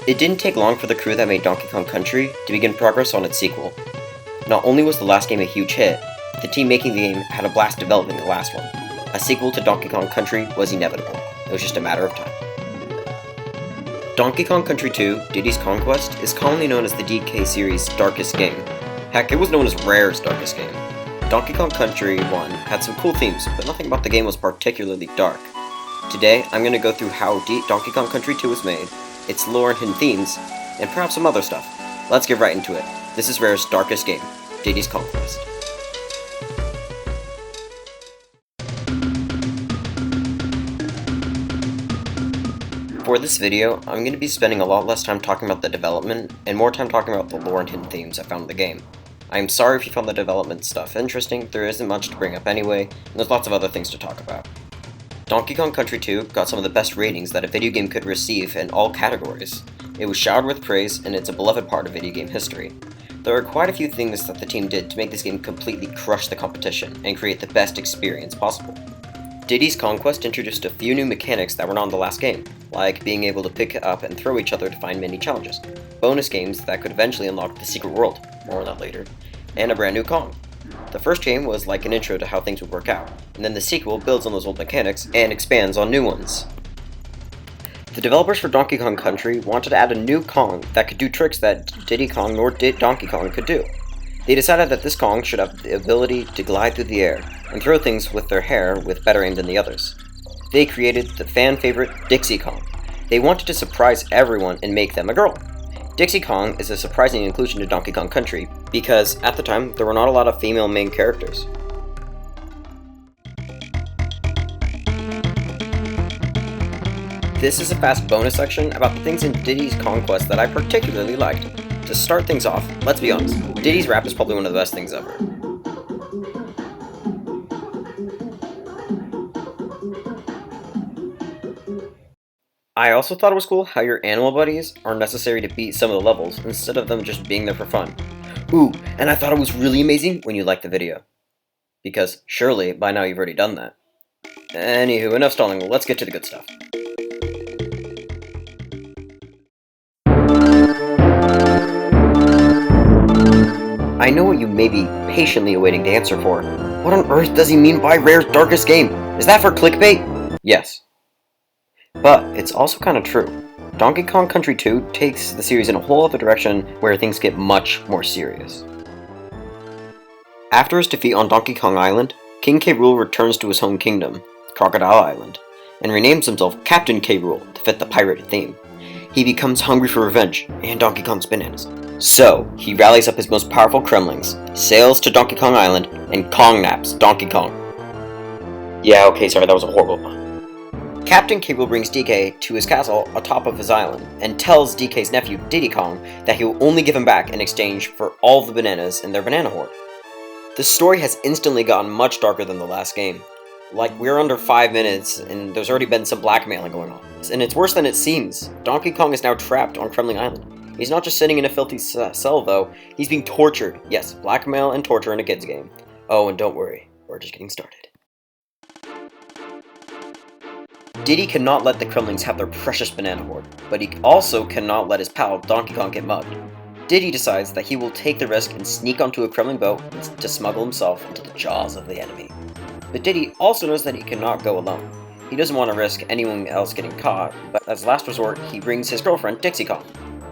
It didn't take long for the crew that made Donkey Kong Country to begin progress on its sequel. Not only was the last game a huge hit, the team making the game had a blast developing the last one. A sequel to Donkey Kong Country was inevitable. It was just a matter of time. Donkey Kong Country 2, Diddy's Conquest, is commonly known as the DK series' darkest game. Heck, it was known as Rare's darkest game. Donkey Kong Country 1 had some cool themes, but nothing about the game was particularly dark. Today, I'm going to go through how Donkey Kong Country 2 was made, its lore and hidden themes, and perhaps some other stuff. Let's get right into it. This is Rare's darkest game, Diddy's Conquest. For this video, I'm going to be spending a lot less time talking about the development, and more time talking about the lore and hidden themes I found in the game. I'm sorry if you found the development stuff interesting, there isn't much to bring up anyway, and there's lots of other things to talk about. Donkey Kong Country 2 got some of the best ratings that a video game could receive in all categories. It was showered with praise, and it's a beloved part of video game history. There are quite a few things that the team did to make this game completely crush the competition and create the best experience possible. Diddy's Conquest introduced a few new mechanics that were not in the last game, like being able to pick up and throw each other to find mini challenges, bonus games that could eventually unlock the secret world, more on that later, and a brand new Kong. The first game was like an intro to how things would work out, and then the sequel builds on those old mechanics and expands on new ones. The developers for Donkey Kong Country wanted to add a new Kong that could do tricks that Diddy Kong nor Donkey Kong could do. They decided that this Kong should have the ability to glide through the air and throw things with their hair with better aim than the others. They created the fan favorite Dixie Kong. They wanted to surprise everyone and make them a girl. Dixie Kong is a surprising inclusion to Donkey Kong Country because, at the time, there were not a lot of female main characters. This is a fast bonus section about the things in Diddy's Conquest that I particularly liked. To start things off, let's be honest, Diddy's rap is probably one of the best things ever. I also thought it was cool how your animal buddies are necessary to beat some of the levels, instead of them just being there for fun. Ooh, and I thought it was really amazing when you liked the video. Because surely, by now you've already done that. Anywho, enough stalling, let's get to the good stuff. I know what you may be patiently awaiting the answer for. What on earth does he mean by Rare's darkest game? Is that for clickbait? Yes. But it's also kind of true. Donkey Kong Country 2 takes the series in a whole other direction where things get much more serious. After his defeat on Donkey Kong Island, King K. Rool returns to his home kingdom, Crocodile Island, and renames himself Captain K. Rool to fit the pirate theme. He becomes hungry for revenge and Donkey Kong's bananas. So, he rallies up his most powerful Kremlings, sails to Donkey Kong Island, and Kong naps Donkey Kong. Yeah, okay, sorry, that was a horrible pun. Captain K. Rool brings DK to his castle atop of his island, and tells DK's nephew, Diddy Kong, that he will only give him back in exchange for all the bananas in their banana hoard. The story has instantly gotten much darker than the last game. Like, we're under 5 minutes, and there's already been some blackmailing going on. And it's worse than it seems. Donkey Kong is now trapped on Kremling Island. He's not just sitting in a filthy cell, though. He's being tortured. Yes, blackmail and torture in a kid's game. Oh, and don't worry, we're just getting started. Diddy cannot let the Kremlings have their precious banana hoard, but he also cannot let his pal Donkey Kong get mugged. Diddy decides that he will take the risk and sneak onto a Kremling boat to smuggle himself into the jaws of the enemy. But Diddy also knows that he cannot go alone. He doesn't want to risk anyone else getting caught, but as last resort, he brings his girlfriend, Dixie Kong.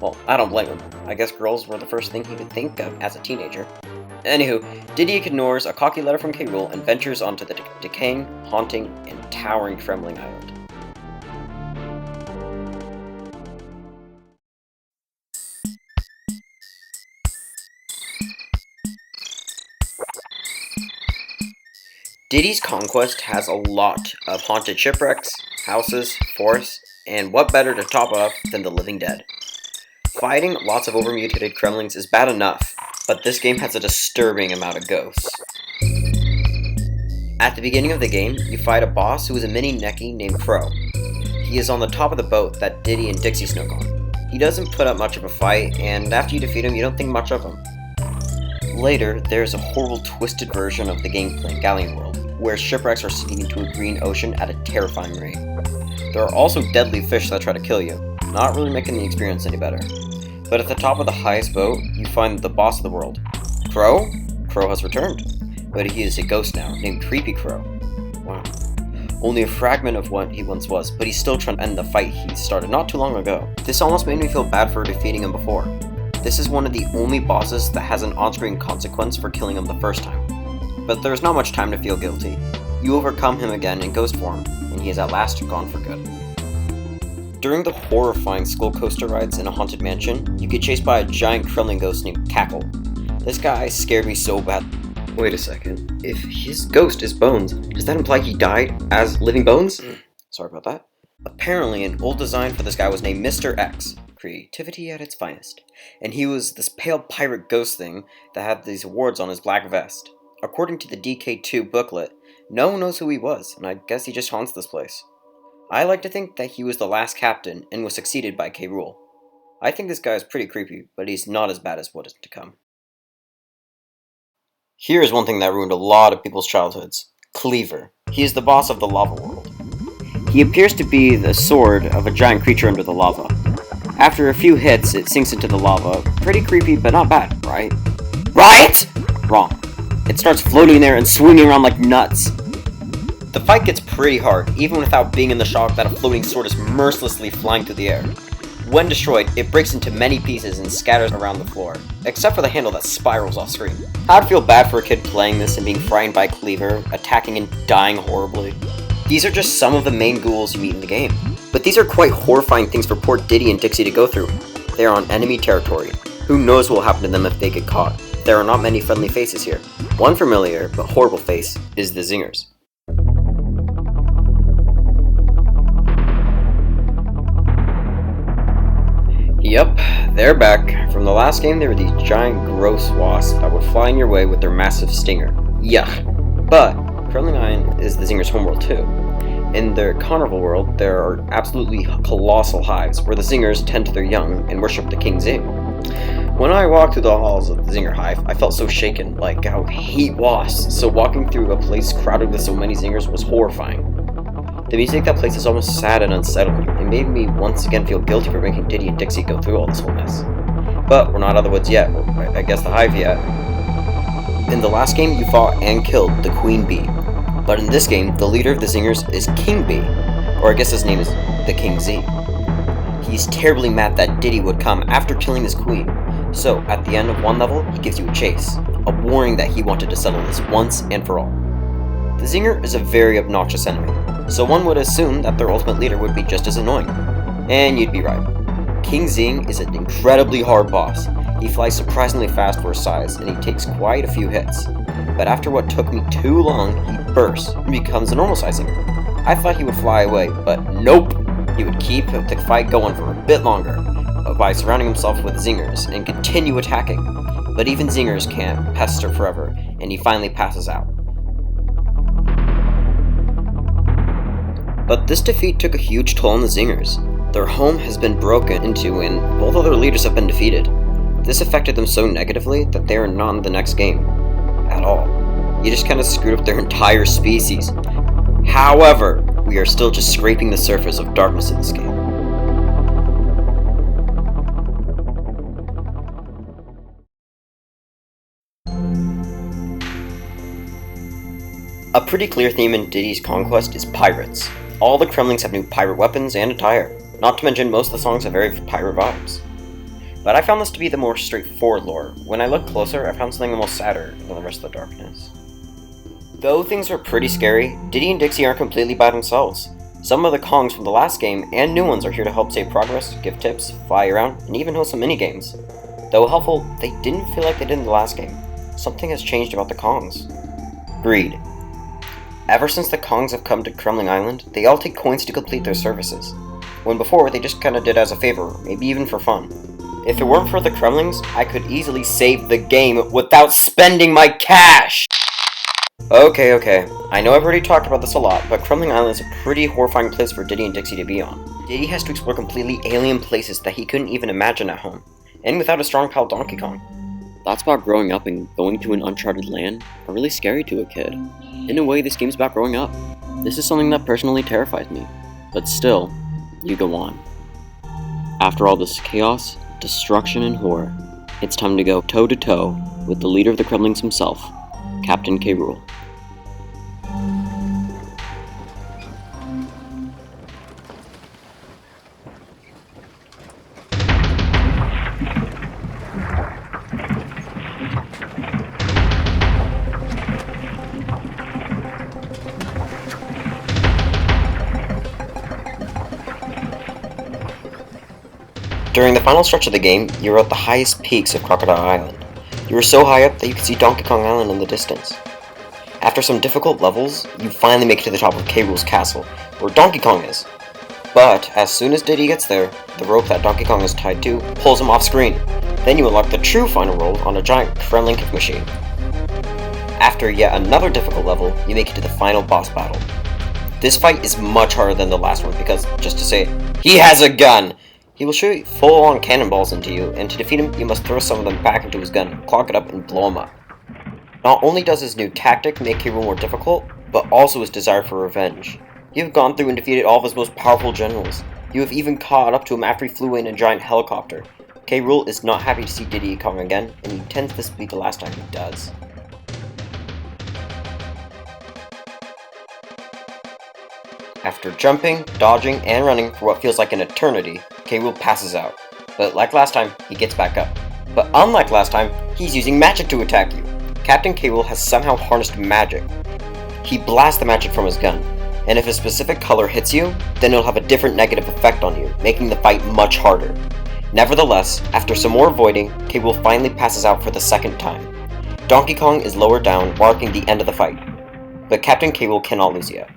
Well, I don't blame him. I guess girls were the first thing he would think of as a teenager. Anywho, Diddy ignores a cocky letter from K. Rool and ventures onto the decaying, haunting, and towering Kremling Island. Diddy's Conquest has a lot of haunted shipwrecks, houses, forests, and what better to top it off than the living dead. Fighting lots of overmutated Kremlings is bad enough, but this game has a disturbing amount of ghosts. At the beginning of the game, you fight a boss who is a mini Necky named Crow. He is on the top of the boat that Diddy and Dixie snuck on. He doesn't put up much of a fight, and after you defeat him, you don't think much of him. Later, there's a horrible twisted version of the gameplay in Galleon World, where shipwrecks are sinking into a green ocean at a terrifying rate. There are also deadly fish that try to kill you, not really making the experience any better. But at the top of the highest vote, you find the boss of the world. Crow? Crow has returned, but he is a ghost now, named Creepy Crow. Wow. Only a fragment of what he once was, but he's still trying to end the fight he started not too long ago. This almost made me feel bad for defeating him before. This is one of the only bosses that has an on-screen consequence for killing him the first time. But there's not much time to feel guilty. You overcome him again in ghost form, and he is at last gone for good. During the horrifying skull coaster rides in a haunted mansion, you get chased by a giant Kremling ghost named Cackle. This guy scared me so bad. Wait a second, if his ghost is Bones, does that imply he died as Living Bones? Sorry about that. Apparently, an old design for this guy was named Mr. X, creativity at its finest, and he was this pale pirate ghost thing that had these awards on his black vest. According to the DK2 booklet, no one knows who he was, and I guess he just haunts this place. I like to think that he was the last captain and was succeeded by Rool. I think this guy is pretty creepy, but he's not as bad as what is to come. Here is one thing that ruined a lot of people's childhoods. Cleaver. He is the boss of the lava world. He appears to be the sword of a giant creature under the lava. After a few hits, it sinks into the lava. Pretty creepy, but not bad, right? Right? Wrong. It starts floating there and swinging around like nuts. The fight gets pretty hard, even without being in the shock that a floating sword is mercilessly flying through the air. When destroyed, it breaks into many pieces and scatters around the floor, except for the handle that spirals off screen. I'd feel bad for a kid playing this and being frightened by Cleaver, attacking and dying horribly. These are just some of the main ghouls you meet in the game, but these are quite horrifying things for poor Diddy and Dixie to go through. They are on enemy territory. Who knows what will happen to them if they get caught? There are not many friendly faces here. One familiar but horrible face is the Zingers. Yep, they're back. From the last game, they were these giant gross wasps that would fly in your way with their massive stinger. Yuck. But Kremling Island is the Zingers' homeworld too. In their carnival world, there are absolutely colossal hives where the Zingers tend to their young and worship the King Zing. When I walked through the halls of the Zinger hive, I felt so shaken, like I hate wasps, so walking through a place crowded with so many Zingers was horrifying. The music that plays is almost sad and unsettling. It made me once again feel guilty for making Diddy and Dixie go through all this whole mess. But we're not out of the woods yet, or I guess the hive yet. In the last game, you fought and killed the Queen Bee. But in this game, the leader of the Zingers is King Bee, or I guess his name is the King Z. He's terribly mad that Diddy would come after killing his queen. So, at the end of one level, he gives you a chase, a warning that he wanted to settle this once and for all. The Zinger is a very obnoxious enemy, so one would assume that their ultimate leader would be just as annoying. And you'd be right. King Zing is an incredibly hard boss. He flies surprisingly fast for his size, and he takes quite a few hits. But after what took me too long, he bursts and becomes a normal size Zinger. I thought he would fly away, but nope! He would keep the fight going for a bit longer, by surrounding himself with Zingers and continue attacking. But even Zingers can't pester forever, and he finally passes out. But this defeat took a huge toll on the Zingers. Their home has been broken into and both of their leaders have been defeated. This affected them so negatively that they are not in the next game. At all. You just kind of screwed up their entire species. However, we are still just scraping the surface of darkness in this game. A pretty clear theme in Diddy's Conquest is pirates. All the Kremlings have new pirate weapons and attire, not to mention most of the songs have very pirate vibes. But I found this to be the more straightforward lore. When I looked closer, I found something almost sadder than the rest of the darkness. Though things are pretty scary, Diddy and Dixie aren't completely by themselves. Some of the Kongs from the last game and new ones are here to help save progress, give tips, fly around, and even host some minigames. Though helpful, they didn't feel like they did in the last game. Something has changed about the Kongs. Greed. Ever since the Kongs have come to Kremling Island, they all take coins to complete their services. When before, they just kinda did as a favor, maybe even for fun. If it weren't for the Kremlings, I could easily save the game without spending my cash! Okay. I know I've already talked about this a lot, but Kremling Island is a pretty horrifying place for Diddy and Dixie to be on. Diddy has to explore completely alien places that he couldn't even imagine at home, and without a strong pal Donkey Kong. Thoughts about growing up and going to an uncharted land are really scary to a kid. In a way, this game's about growing up. This is something that personally terrifies me, but still, you go on. After all this chaos, destruction, and horror, it's time to go toe-to-toe with the leader of the Kremlings himself, Captain K. Rool. During the final stretch of the game, you were at the highest peaks of Crocodile Island. You were so high up that you could see Donkey Kong Island in the distance. After some difficult levels, you finally make it to the top of K. Rool's castle, where Donkey Kong is. But as soon as Diddy gets there, the rope that Donkey Kong is tied to pulls him off screen. Then you unlock the true final world on a giant Kremling kick machine. After yet another difficult level, you make it to the final boss battle. This fight is much harder than the last one because, just to say it, he has a gun! He will shoot full-on cannonballs into you, and to defeat him, you must throw some of them back into his gun, clog it up, and blow him up. Not only does his new tactic make K. Rool more difficult, but also his desire for revenge. You have gone through and defeated all of his most powerful generals. You have even caught up to him after he flew in a giant helicopter. K. Rool is not happy to see Diddy Kong again, and he intends this to be the last time he does. After jumping, dodging, and running for what feels like an eternity, K. Rool passes out. But like last time, he gets back up. But unlike last time, he's using magic to attack you. Captain K. Rool has somehow harnessed magic. He blasts the magic from his gun, and if a specific color hits you, then it'll have a different negative effect on you, making the fight much harder. Nevertheless, after some more avoiding, K. Rool finally passes out for the second time. Donkey Kong is lower down, marking the end of the fight. But Captain K. Rool cannot lose yet.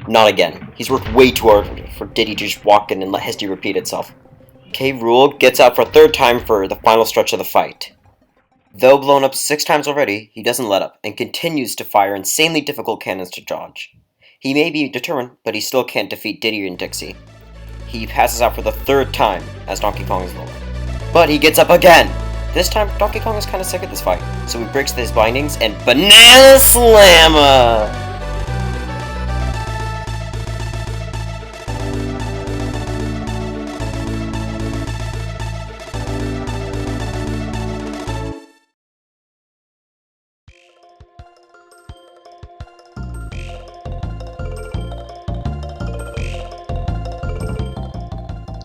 Not again. He's worked way too hard for Diddy to just walk in and let history repeat itself. K. Rool gets out for a third time for the final stretch of the fight. Though blown up 6 times already, he doesn't let up, and continues to fire insanely difficult cannons to dodge. He may be determined, but he still can't defeat Diddy and Dixie. He passes out for the 3rd time, as Donkey Kong is lower. But he gets up again! This time, Donkey Kong is kinda sick of this fight, so he breaks his bindings and Banana Slammer!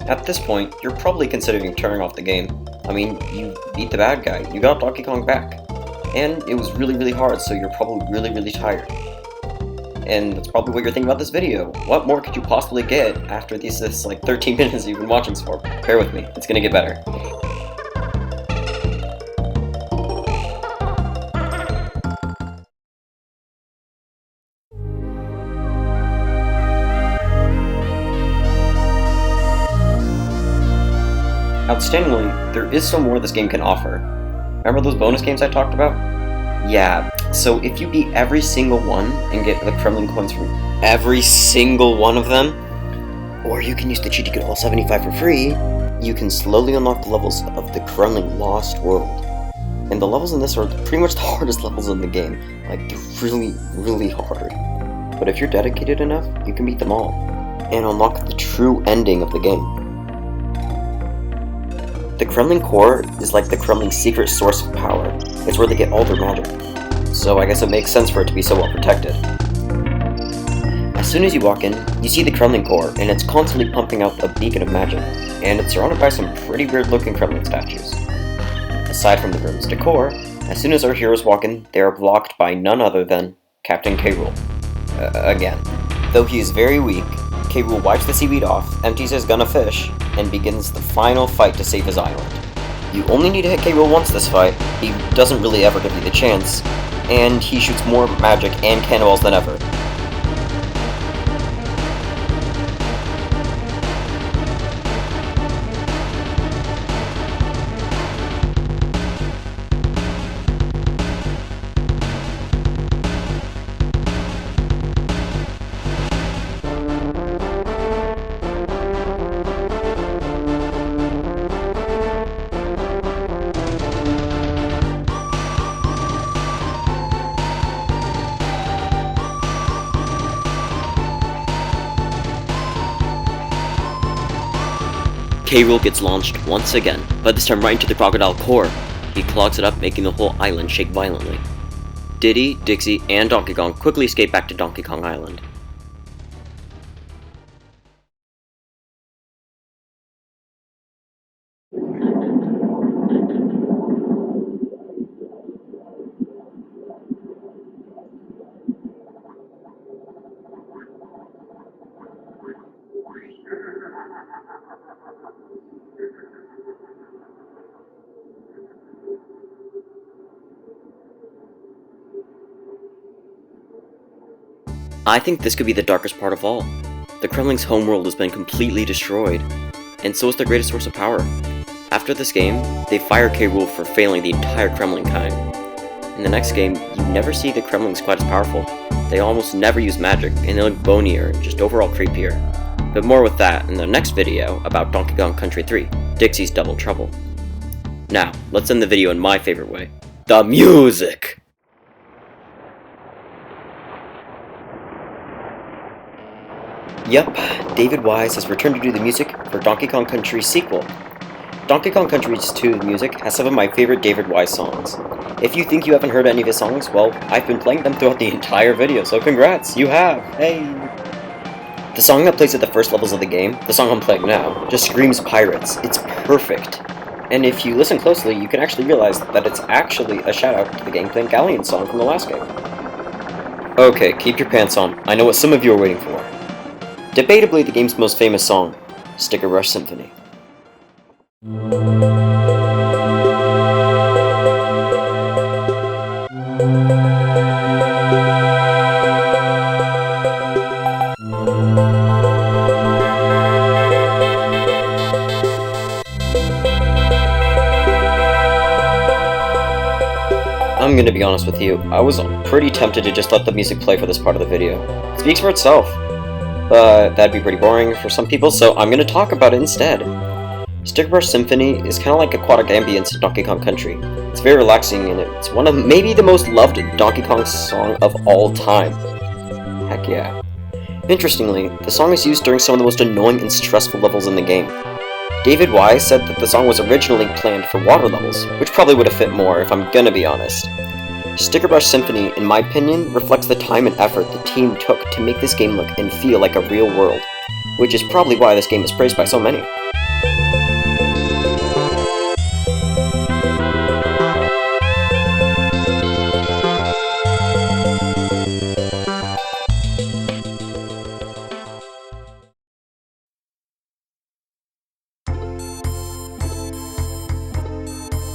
At this point, you're probably considering turning off the game. I mean, you beat the bad guy, you got Donkey Kong back. And it was really hard, so you're probably really tired. And that's probably what you're thinking about this video. What more could you possibly get after this like 13 minutes you've been watching this for? Bear with me, it's gonna get better. Outstandingly, there is some more this game can offer. Remember those bonus games I talked about? Yeah, so if you beat every single one and get the Kremling coins from every single one of them, or you can use the cheat to get all 75 for free, you can slowly unlock the levels of the Kremling Lost World. And the levels in this are pretty much the hardest levels in the game. Like, they're really hard. But if you're dedicated enough, you can beat them all, and unlock the true ending of the game. The Kremling core is like the Kremling's secret source of power. It's where they get all their magic. So I guess it makes sense for it to be so well protected. As soon as you walk in, you see the Kremling core, and it's constantly pumping out a beacon of magic, and it's surrounded by some pretty weird looking Kremling statues. Aside from the room's decor, as soon as our heroes walk in, they are blocked by none other than Captain K. Rool. Again. Though he is very weak, K. Rool wipes the seaweed off, empties his gun of fish, and begins the final fight to save his island. You only need to hit K. Rool once this fight, he doesn't really ever give you the chance, and he shoots more magic and cannonballs than ever. K. Rool gets launched once again, but this time right into the crocodile core. He clogs it up, making the whole island shake violently. Diddy, Dixie, and Donkey Kong quickly escape back to Donkey Kong Island. I think this could be the darkest part of all. The Kremlings' homeworld has been completely destroyed, and so is their greatest source of power. After this game, they fire K. Rool for failing the entire Kremling kind. In the next game, you never see the Kremlings quite as powerful. They almost never use magic, and they look bonier and just overall creepier. But more with that in the next video about Donkey Kong Country 3, Dixie's Double Trouble. Now, let's end the video in my favorite way. The music! Yep, David Wise has returned to do the music for Donkey Kong Country's sequel. Donkey Kong Country 2's music has some of my favorite David Wise songs. If you think you haven't heard any of his songs, well, I've been playing them throughout the entire video, so congrats, you have! Hey! The song that plays at the first levels of the game, the song I'm playing now, just screams pirates. It's perfect. And if you listen closely, you can actually realize that it's actually a shout out to the Game Playing Galleon song from the last game. Okay, keep your pants on. I know what some of you are waiting for. Debatably the game's most famous song, Sticker Brush Symphony. I'm gonna be honest with you, I was pretty tempted to just let the music play for this part of the video. It speaks for itself. But that'd be pretty boring for some people, so I'm gonna talk about it instead. Sticker Brush Symphony is kind of like aquatic ambience in Donkey Kong Country. It's very relaxing and it's one of maybe the most loved Donkey Kong song of all time. Heck yeah. Interestingly, the song is used during some of the most annoying and stressful levels in the game. David Wise said that the song was originally planned for water levels, which probably would have fit more if I'm gonna be honest. Sticker Brush Symphony, in my opinion, reflects the time and effort the team took to make this game look and feel like a real world, which is probably why this game is praised by so many.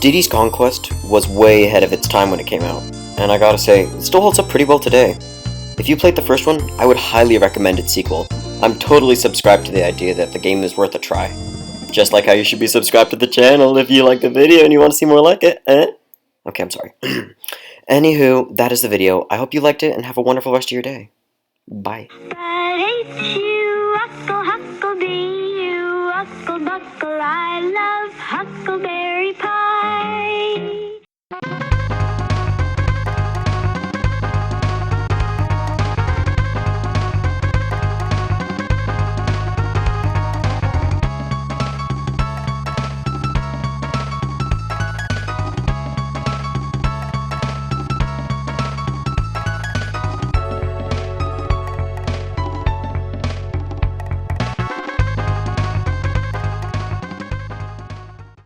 Diddy's Conquest was way ahead of its time when it came out, and I gotta say, it still holds up pretty well today. If you played the first one, I would highly recommend its sequel. I'm totally subscribed to the idea that the game is worth a try. Just like how you should be subscribed to the channel if you like the video and you want to see more like it, Okay, I'm sorry. Anywho, that is the video. I hope you liked it and have a wonderful rest of your day. Bye. Huckleberry, I love Huckleberry.